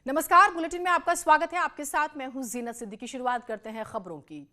नमस्कार, बुलेटिन में आपका स्वागत है। आपके साथ मैं हूं जीनत सिद्दीकी। शुरुआत करते हैं खबरों की।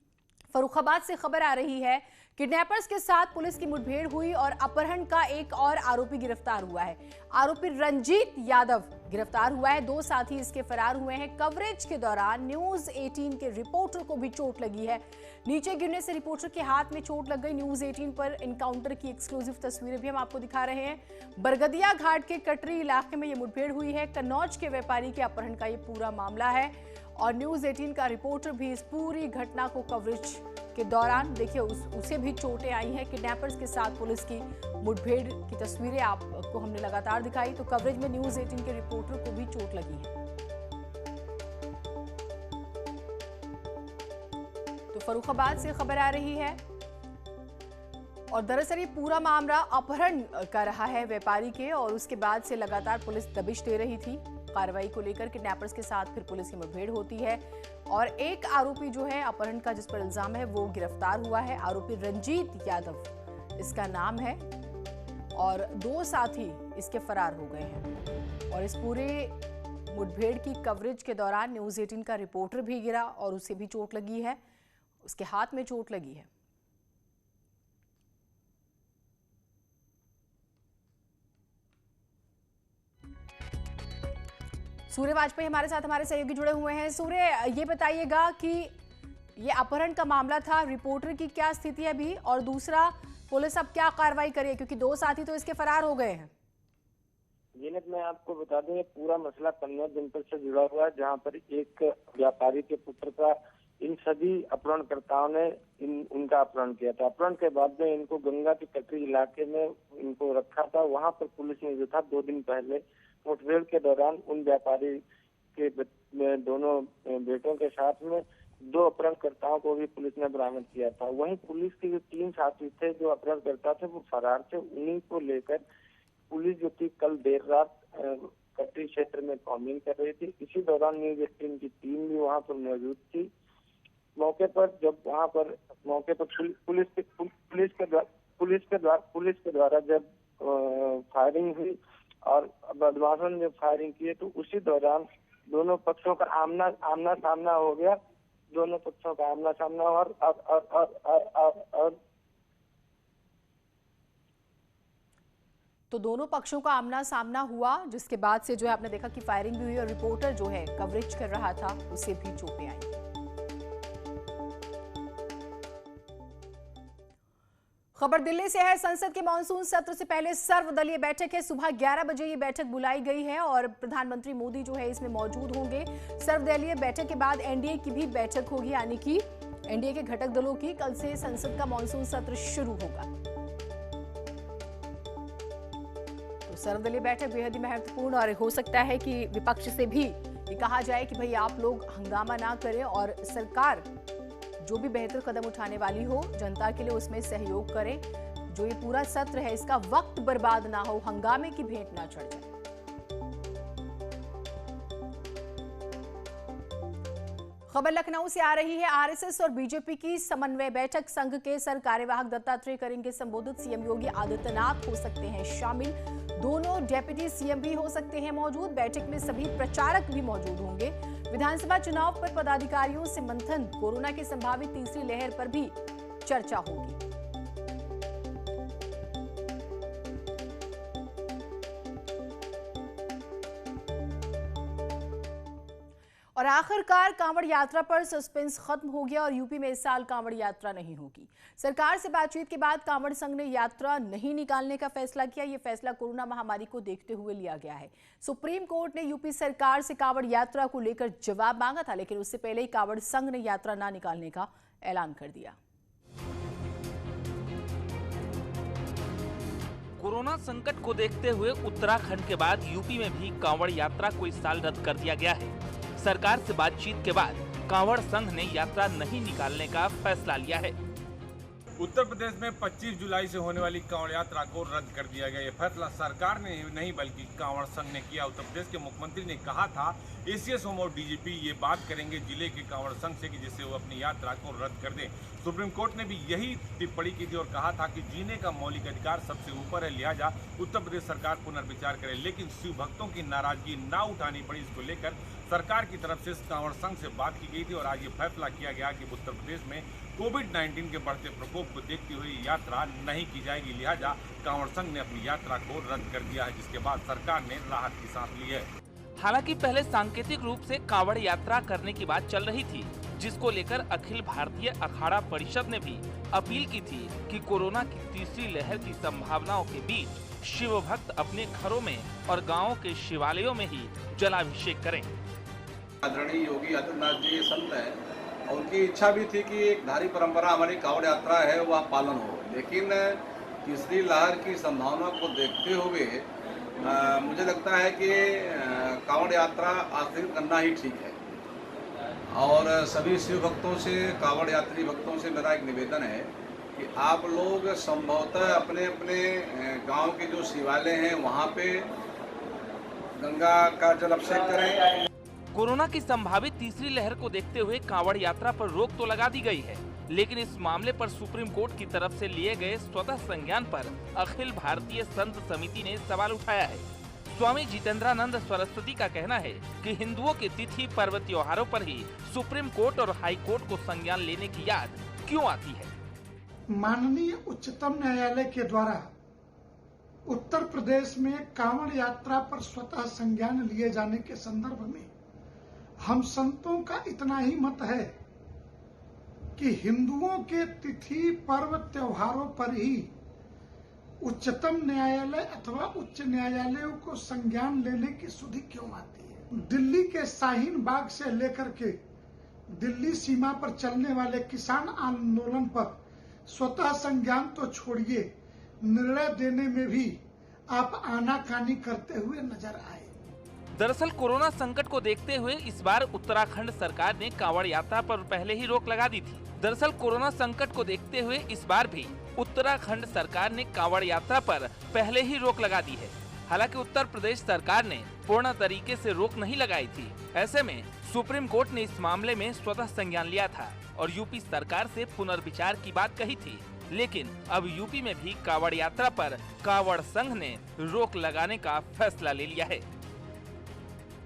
फर्रुखाबाद से खबर आ रही है, किडनैपर्स के साथ पुलिस की मुठभेड़ हुई और अपहरण का एक और आरोपी गिरफ्तार हुआ है। आरोपी रंजीत यादव गिरफ्तार हुआ है। 2 साथी इसके फरार हुए हैं। कवरेज के दौरान न्यूज 18 के रिपोर्टर को भी चोट लगी है। नीचे गिरने से रिपोर्टर के हाथ में चोट लग गई। न्यूज 18 पर इनकाउंटर की एक्सक्लूसिव तस्वीरें भी हम आपको दिखा रहे हैं। बरगदिया घाट के कटरी इलाके में यह मुठभेड़ हुई है। कन्नौज के व्यापारी के अपहरण का यह पूरा मामला है और न्यूज 18 का रिपोर्टर भी इस पूरी घटना को कवरेज के दौरान देखिए उसे भी चोटें आई हैं। किडनैपर्स के साथ पुलिस की मुठभेड़ की तस्वीरें आपको हमने लगातार दिखाई, तो कवरेज में न्यूज 18 के रिपोर्टर को भी चोट लगी है। तो फर्रुखाबाद से खबर आ रही है और दरअसल ये पूरा मामला अपहरण का रहा है व्यापारी के, और उसके बाद से लगातार पुलिस दबिश दे रही थी। कार्रवाई को लेकर किडनैपर्स के साथ फिर पुलिस की मुठभेड़ होती है और एक आरोपी जो है अपहरण का, जिस पर इल्जाम है, वो गिरफ्तार हुआ है। आरोपी रंजीत यादव इसका नाम है और 2 साथी इसके फरार हो गए हैं। और इस पूरे मुठभेड़ की कवरेज के दौरान न्यूज 18 का रिपोर्टर भी गिरा और उसे भी चोट लगी है, उसके हाथ में चोट लगी है। सूर्य वाजपेयी हमारे साथ हमारे सहयोगी जुड़े हुए हैं। सूर्य, ये बताइएगा कि ये अपहरण का मामला था, रिपोर्टर की क्या स्थिति है अभी, और दूसरा पुलिस अब क्या कार्रवाई करे, क्योंकि 2 साथी तो इसके फरार हो गए हैं। जीनत, मैं आपको बता दूं, ये पूरा मसला कन्नौज जनपद से जुड़ा हुआ है, जहां पर एक व्यापारी के पुत्र का इन सभी अपहरणकर्ताओं ने उनका अपहरण किया था। अपहरण के बाद में इनको गंगा के कटरी इलाके में इनको रखा था। वहां पर पुलिस ने जो था 2 दिन पहले मुठभेड़ के दौरान उन व्यापारी के दोनों बेटों के साथ में 2 अपहरणकर्ताओं को भी पुलिस ने बरामद किया था। वहीं पुलिस के जो 3 साथी थे जो अपहरणकर्ता थे वो फरार थे। उन्हीं को लेकर पुलिस जो थी कल देर रात कटरी क्षेत्र में कॉम्बिंग कर रही थी। इसी दौरान न्यूज 18 की टीम भी वहां पर मौजूद थी। मौके पर जब वहां पर पुलिस के द्वारा जब फायरिंग हुई और बदमाशों ने फायरिंग की, तो उसी दौरान दोनों पक्षों का आमना सामना हो गया। दोनों पक्षों का आमना सामना और तो दोनों पक्षों का आमना सामना हुआ, जिसके बाद से जो है आपने देखा कि फायरिंग भी हुई और रिपोर्टर जो है कवरेज कर रहा था उसे भी चोटें आई। खबर दिल्ली से है। संसद के मानसून सत्र से पहले सर्वदलीय बैठक है। सुबह 11 बजे ये बैठक बुलाई गई है और प्रधानमंत्री मोदी जो है इसमें मौजूद होंगे। सर्वदलीय बैठक के बाद एनडीए की भी बैठक होगी, यानी कि एनडीए के घटक दलों की। कल से संसद का मानसून सत्र शुरू होगा। तो सर्वदलीय बैठक बेहद ही महत्वपूर्ण, और हो सकता है कि विपक्ष से भी ये कहा जाए कि भाई आप लोग हंगामा ना करें और सरकार जो भी बेहतर कदम उठाने वाली हो जनता के लिए उसमें सहयोग करें। जो ये पूरा सत्र है इसका वक्त बर्बाद ना हो, हंगामे की भेंट ना चढ़ जाए। खबर लखनऊ से आ रही है। आरएसएस और बीजेपी की समन्वय बैठक, संघ के सर कार्यवाहक दत्तात्रेय करेंगे संबोधित। सीएम योगी आदित्यनाथ हो सकते हैं शामिल। दोनों डेप्यूटी सीएम भी हो सकते हैं मौजूद। बैठक में सभी प्रचारक भी मौजूद होंगे। विधानसभा चुनाव पर पदाधिकारियों से मंथन। कोरोना की संभावित तीसरी लहर पर भी चर्चा होगी। और आखिरकार कांवड़ यात्रा पर सस्पेंस खत्म हो गया और यूपी में इस साल कांवड़ यात्रा नहीं होगी। सरकार से बातचीत के बाद कांवड़ संघ ने यात्रा नहीं निकालने का फैसला किया। यह फैसला कोरोना महामारी को देखते हुए लिया गया है। सुप्रीम कोर्ट ने यूपी सरकार से कांवड़ यात्रा को लेकर जवाब मांगा था, लेकिन उससे पहले ही कांवड़ संघ ने यात्रा न निकालने का ऐलान कर दिया। कोरोना संकट को देखते हुए उत्तराखंड के बाद यूपी में भी कांवड़ यात्रा को इस साल रद्द कर दिया गया है। सरकार से बातचीत के बाद कांवड़ संघ ने यात्रा नहीं निकालने का फैसला लिया है। उत्तर प्रदेश में 25 जुलाई से होने वाली कांवड़ यात्रा को रद्द कर दिया गया। ये फैसला सरकार ने नहीं बल्कि कांवड़ संघ ने किया। उत्तर प्रदेश के मुख्यमंत्री ने कहा था एसीएस और डीजीपी ये बात करेंगे जिले के कांवड़ संघ से कि जिससे वो अपनी यात्रा को रद्द कर दें। सुप्रीम कोर्ट ने भी यही टिप्पणी की थी और कहा था कि जीने का मौलिक अधिकार सबसे ऊपर है, लिहाजा उत्तर प्रदेश सरकार पुनर्विचार करे। लेकिन शिव भक्तों की नाराजगी ना उठानी पड़ी, इसको लेकर सरकार की तरफ से कांवड़ संघ से बात की गई थी और आज ये फैसला किया गया कि उत्तर प्रदेश में कोविड-19 के बढ़ते प्रकोप को देखते हुए यात्रा नहीं की जाएगी। लिहाजा कांवड़ संघ ने अपनी यात्रा को रद्द कर दिया है, जिसके बाद सरकार ने राहत की सांस ली है। हालांकि पहले सांकेतिक रूप से कांवड़ यात्रा करने की बात चल रही थी, जिसको लेकर अखिल भारतीय अखाड़ा परिषद ने भी अपील की थी कि कोरोना की तीसरी लहर की संभावनाओं के बीच शिव भक्त अपने घरों में और गांवों के शिवालयों में ही जलाभिषेक करें। आदरणीय योगी आदित्यनाथ जी संत हैं और उनकी इच्छा भी थी कि एक धार्मिक परंपरा हमारी कांवड़ यात्रा है वह पालन हो, लेकिन तीसरी लहर की संभावना को देखते हुए मुझे लगता है कि कांवड़ यात्रा आयोजित करना ही ठीक है। और सभी शिव भक्तों से, कांवड़ यात्री भक्तों से मेरा एक निवेदन है कि आप लोग संभवतः अपने अपने गांव के जो शिवालय हैं वहां पे गंगा का जल अभिषेक करें। कोरोना की संभावित तीसरी लहर को देखते हुए कांवड़ यात्रा पर रोक तो लगा दी गई है, लेकिन इस मामले पर सुप्रीम कोर्ट की तरफ से लिए गए स्वतः संज्ञान पर अखिल भारतीय संत समिति ने सवाल उठाया है। स्वामी जितेंद्रानंद सरस्वती का कहना है कि हिंदुओं के तिथि पर्व त्योहारों पर ही सुप्रीम कोर्ट और हाई कोर्ट को संज्ञान लेने की याद क्यों आती है। माननीय उच्चतम न्यायालय के द्वारा उत्तर प्रदेश में कांवड़ यात्रा पर स्वतः संज्ञान लिए जाने के संदर्भ में हम संतों का इतना ही मत है कि हिंदुओं के तिथि पर्व त्योहारों पर ही उच्चतम न्यायालय अथवा उच्च न्यायालयों को संज्ञान लेने की सुधि क्यों आती है। दिल्ली के शाहीन बाग से लेकर के दिल्ली सीमा पर चलने वाले किसान आंदोलन पर स्वतः संज्ञान तो छोड़िए, निर्णय देने में भी आप आनाकानी करते हुए नजर आए। दरअसल कोरोना संकट को देखते हुए इस बार उत्तराखंड सरकार ने कांवड़ यात्रा पर पहले ही रोक लगा दी थी। दरअसल कोरोना संकट को देखते हुए इस बार भी उत्तराखंड सरकार ने कांवड़ यात्रा पर पहले ही रोक लगा दी है। हालांकि उत्तर प्रदेश सरकार ने पूर्ण तरीके से रोक नहीं लगाई थी। ऐसे में सुप्रीम कोर्ट ने इस मामले में स्वतः संज्ञान लिया था और यूपी सरकार से पुनर्विचार की बात कही थी, लेकिन अब यूपी में भी कांवड़ यात्रा पर कांवड़ संघ ने रोक लगाने का फैसला ले लिया है।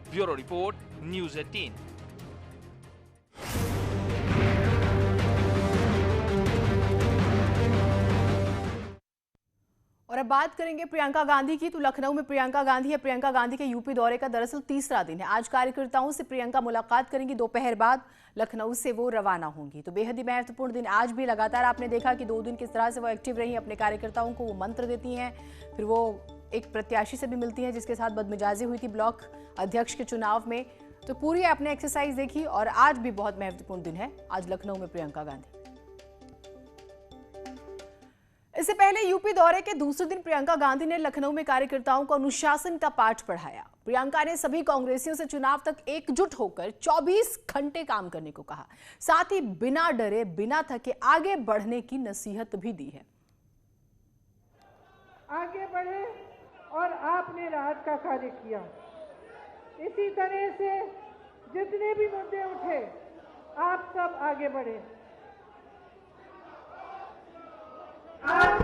Bureau report, news 18। और अब बात करेंगे प्रियंका गांधी की। तो लखनऊ में प्रियंका गांधी है। प्रियंका गांधी के यूपी दौरे का दरअसल तीसरा दिन है। आज कार्यकर्ताओं से प्रियंका मुलाकात करेंगी। दोपहर बाद लखनऊ से वो रवाना होंगी। तो बेहद ही महत्वपूर्ण दिन आज भी। लगातार आपने देखा कि 2 दिन किस तरह से वो एक्टिव रही, अपने कार्यकर्ताओं को वो मंत्र देती हैं, फिर वो एक प्रत्याशी से भी मिलती हैं जिसके साथ बदमिजाजी हुई थी ब्लॉक अध्यक्ष के चुनाव में। तो पूरी आपने एक्सरसाइज देखी और आज भी बहुत महत्वपूर्ण दिन है आज लखनऊ में प्रियंका गांधी। इससे पहले यूपी दौरे के दूसरे दिन प्रियंका गांधी ने लखनऊ में कार्यकर्ताओं को अनुशासन का पाठ पढ़ाया। प्रियंका ने सभी कांग्रेसियों से चुनाव तक एकजुट होकर 24 घंटे काम करने को कहा। साथ ही बिना डरे, बिना थके आगे बढ़ने की नसीहत भी दी है। आगे बढ़े और आपने राहत का कार्य किया। इसी तरह से जितने भी मुद्दे उठे आप सब आगे बढ़े। आज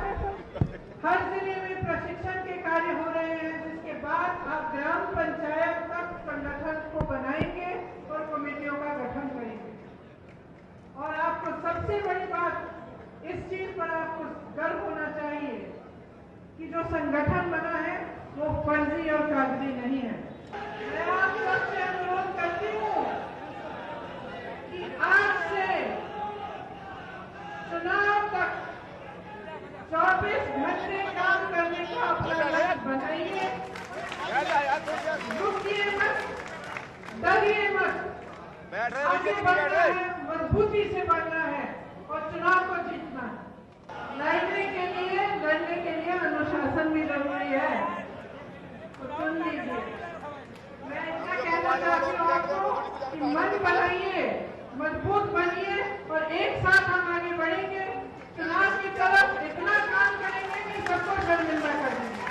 हर जिले में प्रशिक्षण के कार्य हो रहे हैं, जिसके बाद आप ग्राम पंचायत तक संगठन को बनाएंगे और कमेटियों का गठन करेंगे। और आपको सबसे बड़ी बात इस चीज पर आपको गर्व होना चाहिए कि जो संगठन बना है वो फर्जी और कागजी नहीं है। मैं आप सबसे अनुरोध करती हूँ कि आज से चुनाव तक 24 घंटे काम करने का अपना लक्ष्य बनाइए। रुकिए मत, डरिए मत, आगे बढ़ना है, मजबूती से बढ़ना है और चुनाव को जीतना है। लड़ने के लिए अनुशासन भी जरूरी है। तो सुन लीजिए, मैं इतना कहना चाहती हूँ आपको कि मन बनाइए, मजबूत बनिए और एक साथ हम आगे बढ़ेंगे। चुनाव की तरफ इतना काम करेंगे कि सबको शर्मिंदा कर देंगे।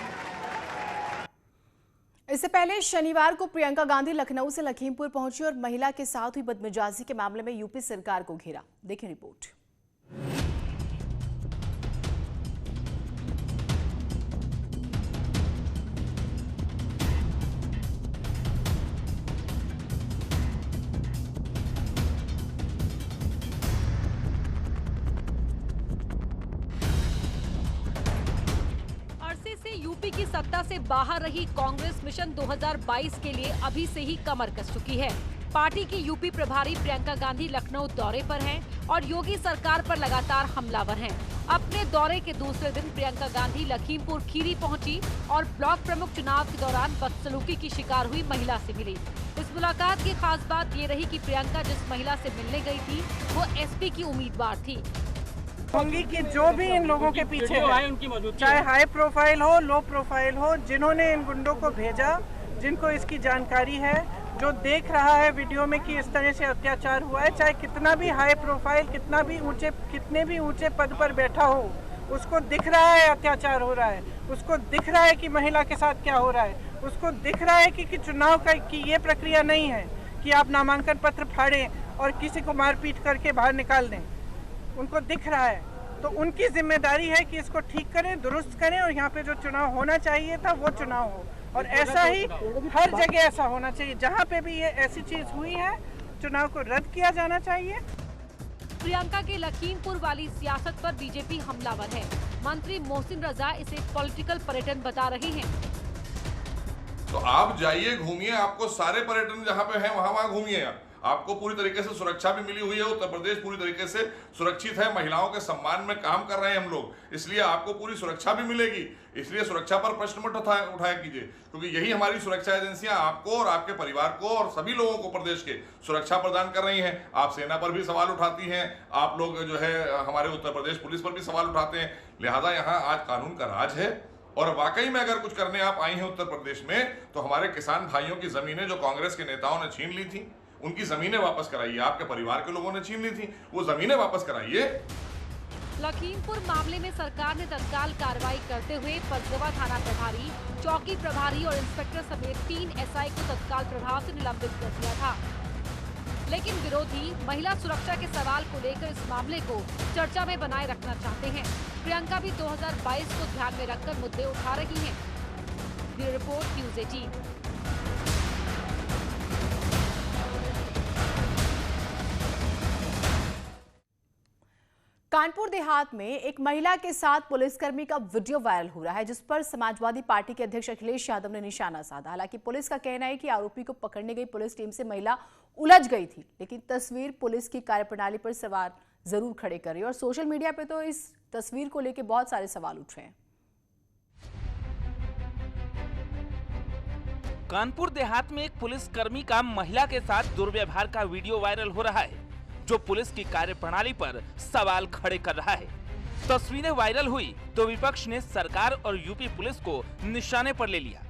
इससे पहले शनिवार को प्रियंका गांधी लखनऊ से लखीमपुर पहुंची और महिला के साथ हुई बदमिजाजी के मामले में यूपी सरकार को घेरा। देखें रिपोर्ट। से बाहर रही कांग्रेस मिशन 2022 के लिए अभी से ही कमर कस चुकी है। पार्टी की यूपी प्रभारी प्रियंका गांधी लखनऊ दौरे पर हैं और योगी सरकार पर लगातार हमलावर हैं। अपने दौरे के दूसरे दिन प्रियंका गांधी लखीमपुर खीरी पहुंची और ब्लॉक प्रमुख चुनाव के दौरान बदसलूकी की शिकार हुई महिला से मिली। इस मुलाकात की खास बात ये रही कि प्रियंका जिस महिला से मिलने गई थी वो एसपी की उम्मीदवार थी। होंगी कि जो भी इन लोगों के पीछे है, चाहे हाई प्रोफाइल हो लो प्रोफाइल हो, जिन्होंने इन गुंडों को भेजा, जिनको इसकी जानकारी है, जो देख रहा है वीडियो में कि इस तरह से अत्याचार हुआ है, चाहे कितना भी हाई प्रोफाइल, कितने भी ऊंचे पद पर बैठा हो, उसको दिख रहा है अत्याचार हो रहा है, उसको दिख रहा है कि महिला के साथ क्या हो रहा है, उसको दिख रहा है कि चुनाव की ये प्रक्रिया नहीं है कि आप नामांकन पत्र फाड़ें और किसी को मारपीट करके बाहर निकाल दें। उनको दिख रहा है, तो उनकी जिम्मेदारी है कि इसको ठीक करें, दुरुस्त करें और यहाँ पे जो चुनाव होना चाहिए था वो चुनाव हो। और ऐसा ही हर जगह ऐसा होना चाहिए, जहाँ पे भी ये ऐसी चीज हुई है चुनाव को रद्द किया जाना चाहिए। प्रियंका के लखीमपुर वाली सियासत पर बीजेपी हमलावर है। मंत्री मोहसिन रजा इसे पॉलिटिकल पर्यटन बता रहे हैं। तो आप जाइए, घूमिए, आपको सारे पर्यटन जहाँ पे हैं वहाँ घूमिए। आपको पूरी तरीके से सुरक्षा भी मिली हुई है। उत्तर प्रदेश पूरी तरीके से सुरक्षित है। महिलाओं के सम्मान में काम कर रहे हैं हम लोग, इसलिए आपको पूरी सुरक्षा भी मिलेगी। इसलिए सुरक्षा पर प्रश्न मत उठाया कीजिए, क्योंकि यही हमारी सुरक्षा एजेंसियां आपको और आपके परिवार को और सभी लोगों को प्रदेश के सुरक्षा प्रदान कर रही हैं। आप सेना पर भी सवाल उठाती हैं, आप लोग जो है हमारे उत्तर प्रदेश पुलिस पर भी सवाल उठाते हैं। लिहाजा यहाँ आज कानून का राज है और वाकई में अगर कुछ करने आप आई हैं उत्तर प्रदेश में, तो हमारे किसान भाइयों की जमीनें जो कांग्रेस के नेताओं ने छीन ली थी, उनकी जमीनें वापस कराइए। आपके परिवार के लोगों ने छीन ली थी, वो जमीनें वापस कराइए। लखीमपुर मामले में सरकार ने तत्काल कार्रवाई करते हुए परजवा थाना प्रभारी, चौकी प्रभारी और इंस्पेक्टर समेत 3 एसआई को तत्काल प्रभाव से निलंबित कर दिया था। लेकिन विरोधी महिला सुरक्षा के सवाल को लेकर इस मामले को चर्चा में बनाए रखना चाहते हैं। प्रियंका भी 2022 को ध्यान में रखकर मुद्दे उठा रही हैं। Bureau report news 18। Kanpur Dehat में एक महिला के साथ पुलिसकर्मी का वीडियो वायरल हो रहा है, जिस पर समाजवादी पार्टी के अध्यक्ष अखिलेश यादव ने निशाना साधा। हालांकि पुलिस का कहना है कि आरोपी को पकड़ने गई पुलिस टीम से महिला उलझ गई थी, लेकिन तस्वीर पुलिस की कार्यप्रणाली पर सवाल जरूर खड़े कर रही है और सोशल मीडिया पे तो इस तस्वीर को लेकर बहुत सारे सवाल उठ रहे हैं। कानपुर देहात में एक पुलिसकर्मी का महिला के साथ दुर्व्यवहार का वीडियो वायरल हो रहा है, जो पुलिस की कार्यप्रणाली पर सवाल खड़े कर रहा है। तस्वीरें वायरल हुई तो विपक्ष ने सरकार और यूपी पुलिस को निशाने पर ले लिया।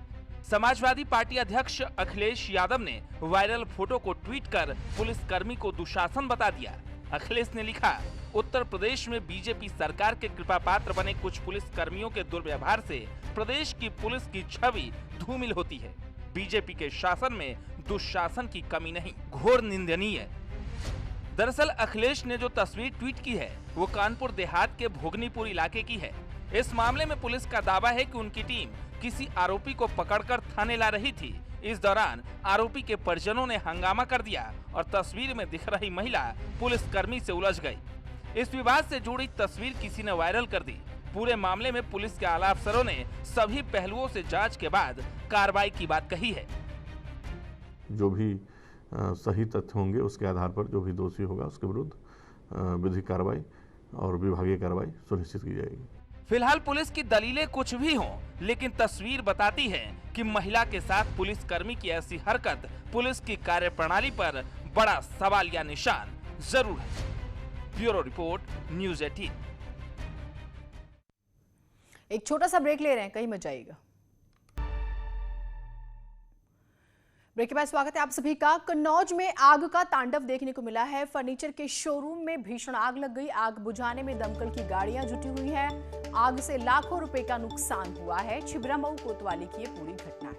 समाजवादी पार्टी अध्यक्ष अखिलेश यादव ने वायरल फोटो को ट्वीट कर पुलिसकर्मी को दुशासन बता दिया। अखिलेश ने लिखा, उत्तर प्रदेश में बीजेपी सरकार के कृपा पात्र बने कुछ पुलिसकर्मियों के दुर्व्यवहार से प्रदेश की पुलिस की छवि धूमिल होती है। बीजेपी के शासन में दुशासन की कमी नहीं, घोर निंदनीय। दरअसल अखिलेश ने जो तस्वीर ट्वीट की है वो कानपुर देहात के भोगनीपुर इलाके की है। इस मामले में पुलिस का दावा है कि उनकी टीम किसी आरोपी को पकड़कर थाने ला रही थी। इस दौरान आरोपी के परिजनों ने हंगामा कर दिया और तस्वीर में दिख रही महिला पुलिसकर्मी से उलझ गई। इस विवाद से जुड़ी तस्वीर किसी ने वायरल कर दी। पूरे मामले में पुलिस के आला अफसरों ने सभी पहलुओं से जांच के बाद कार्रवाई की बात कही है। जो भी सही तथ्य होंगे उसके आधार पर जो भी दोषी होगा उसके विरुद्ध विधिक कार्रवाई और विभागीय कार्रवाई सुनिश्चित की जाएगी। फिलहाल पुलिस की दलीलें कुछ भी हों, लेकिन तस्वीर बताती है कि महिला के साथ पुलिसकर्मी की ऐसी हरकत पुलिस की कार्यप्रणाली पर बड़ा सवाल या निशान जरूर है। Bureau report news 18। एक छोटा सा ब्रेक ले रहे हैं, कहीं मत जाइएगा। ब्रेक के बाद स्वागत है आप सभी का। कन्नौज में आग का तांडव देखने को मिला है। फर्नीचर के शोरूम में भीषण आग लग गई। आग बुझाने में दमकल की गाड़ियां जुटी हुई हैं। आग से लाखों रुपए का नुकसान हुआ है। छिबरामऊ कोतवाली की ये पूरी घटना है।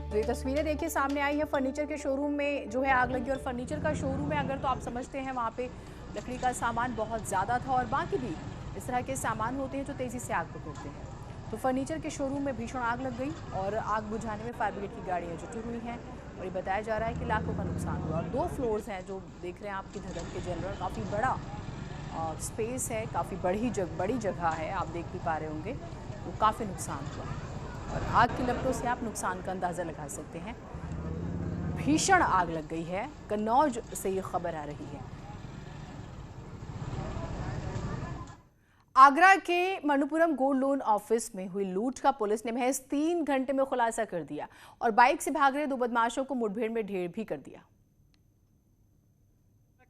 तो ये तस्वीरें देखिए सामने आई है। फर्नीचर के शोरूम में जो है आग लगी और फर्नीचर का शोरूम है अगर तो आप समझते हैं वहां पे लकड़ी का सामान बहुत ज्यादा था और बाकी भी इस तरह के सामान होते हैं जो तेजी से आग पकड़ते हैं। तो फर्नीचर के शोरूम में भीषण आग लग गई और आग बुझाने में फायर ब्रिगेड की गाड़ियां जुटी हुई हैं और ये बताया जा रहा है कि लाखों का नुकसान हुआ। और 2 फ्लोर्स हैं जो देख रहे हैं आपकी धधक के जल रहा, काफ़ी बड़ा स्पेस है, काफ़ी बड़ी जगह है, आप देख भी पा रहे होंगे, तो काफ़ी नुकसान हुआ और आग की लपटों से आप नुकसान का अंदाज़ा लगा सकते हैं। भीषण आग लग गई है, कन्नौज से ये खबर आ रही है। आगरा के मणिपुरम गोल्ड लोन ऑफिस में हुई लूट का पुलिस ने महज 3 घंटे में खुलासा कर दिया और बाइक से भाग रहे 2 बदमाशों को मुठभेड़ में ढेर भी कर दिया।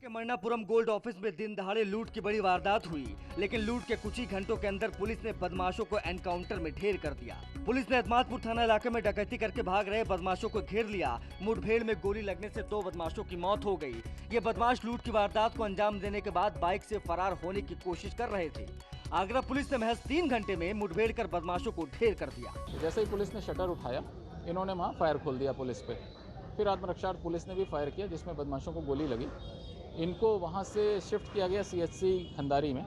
के मणिपुरम गोल्ड ऑफिस में दिन दहाड़े लूट की बड़ी वारदात हुई, लेकिन लूट के कुछ ही घंटों के अंदर पुलिस ने बदमाशों को एनकाउंटर में ढेर कर दिया। पुलिस ने अहमदपुर थाना इलाके में डकैती करके भाग रहे बदमाशों को घेर लिया। मुठभेड़ में गोली लगने से 2 बदमाशों की मौत हो गई। ये बदमाश लूट की वारदात को अंजाम देने के बाद बाइक से फरार होने की कोशिश कर रहे थे। आगरा पुलिस ने महज 3 घंटे में मुठभेड़ कर बदमाशों को ढेर कर दिया। जैसे ही पुलिस ने शटर उठाया, इन्होंने वहाँ फायर खोल दिया पुलिस पे। फिर आत्मरक्षा पुलिस ने भी फायर किया, जिसमें बदमाशों को गोली लगी। इनको वहाँ से शिफ्ट किया गया CHC खंदारी में,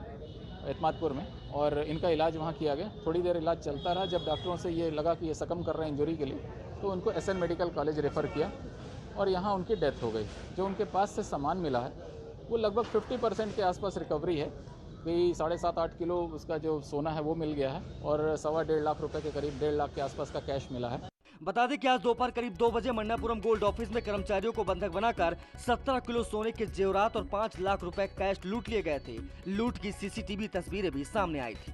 एतमादपुर में, और इनका इलाज वहाँ किया गया। थोड़ी देर इलाज चलता रहा। जब डॉक्टरों से ये लगा कि ये सकम कर रहे हैं इंजरी के लिए, तो उनको SN मेडिकल कॉलेज रेफ़र किया और यहाँ उनकी डेथ हो गई। जो उनके पास से सामान मिला है वो लगभग 50% के आसपास रिकवरी है। कि 7.5-8 किलो उसका जो सोना है वो मिल गया है और 1.25 लाख रुपए के करीब 1.5 लाख के आसपास का कैश मिला है। बता दें कि आज दोपहर करीब 2 बजे मणिपुरम गोल्ड ऑफिस में कर्मचारियों को बंधक बनाकर 17 किलो सोने के जेवरात और 5 लाख रुपए कैश लूट लिए गए थे। लूट की CCTV तस्वीरें भी सामने आई थी।